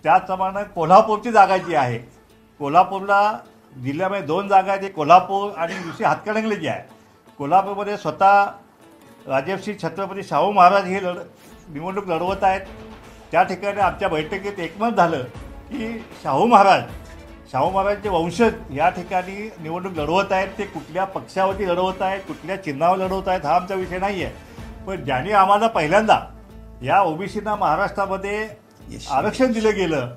त्याचप्रमाणे कोल्हापूरची जागा जी आहे, कोल्हापूरला जिल्ह्यामध्ये 2 जागा आहेत, एक कोल्हापूर आणि दुसरी हातकणंगले जी आहे. कोल्हापूरमध्ये स्वतः राजर्षी छत्रपती शाहू महाराज हे निवडणूक लढवत आहेत. त्या ठिकाणी आमच्या बैठकीत एकमत झालं की शाहू महाराजांचे वंशज या ठिकाणी निवडणूक लढवत आहेत. ते कुठल्या पक्षावरती लढवत आहेत, कुठल्या चिन्हावर लढवत आहेत हा आमचा विषय नाही आहे. पण ज्यांनी आम्हाला पहिल्यांदा या ओबीसीना महाराष्ट्रामध्ये आरक्षण दिलं गेलं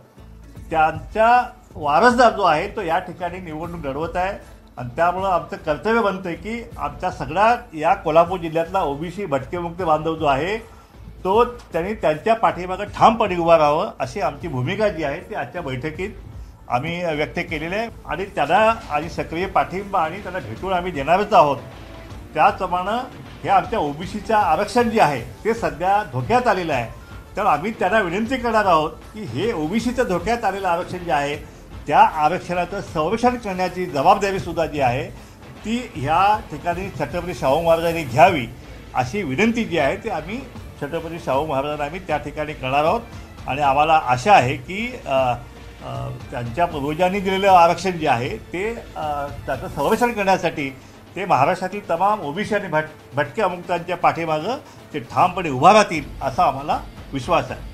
त्यांचा वारसदार जो आहे तो या ठिकाणी निवडणूक लढवत आहे. आणि त्यामुळं आमचं कर्तव्य बनतं आहे की आमच्या सगळ्या या कोल्हापूर जिल्ह्यातला ओबीसी भटकेमुक्त बांधव जो आहे तो त्यांनी त्यांच्या पाठीमागं ठामपणे उभा राहावं अशी आमची भूमिका जी आहे ती आजच्या बैठकीत आम्ही व्यक्त केलेली आहे. आणि त्यांना आणि सक्रिय पाठिंबा आणि त्यांना भेटून आम्ही देणारच आहोत. त्याचप्रमाणे हे आमच्या ओबीसीचं आरक्षण जे आहे ते सध्या धोक्यात आलेलं आहे. तर आम्ही त्यांना विनंती करणार आहोत की हे ओबीसीचं धोक्यात आलेलं आरक्षण जे आहे त्या आरक्षणाचं संरक्षण करण्याची जबाबदारीसुद्धा जी आहे ती ह्या ठिकाणी छत्रपती शाहू महाराजांनी घ्यावी अशी विनंती जी आहे ती आम्ही छत्रपती शाहू महाराजांना आम्ही त्या ठिकाणी करणार आहोत. आणि आम्हाला आशा आहे की त्यांच्या पूर्वजांनी दिलेलं आरक्षण जे आहे ते त्याचं संरक्षण करण्यासाठी ते महाराष्ट्रातील तमाम ओबीसी आणि भटक्या मुक्तांच्या पाठीमागं ते ठामपणे उभा राहतील असा आम्हाला विश्वास आहे.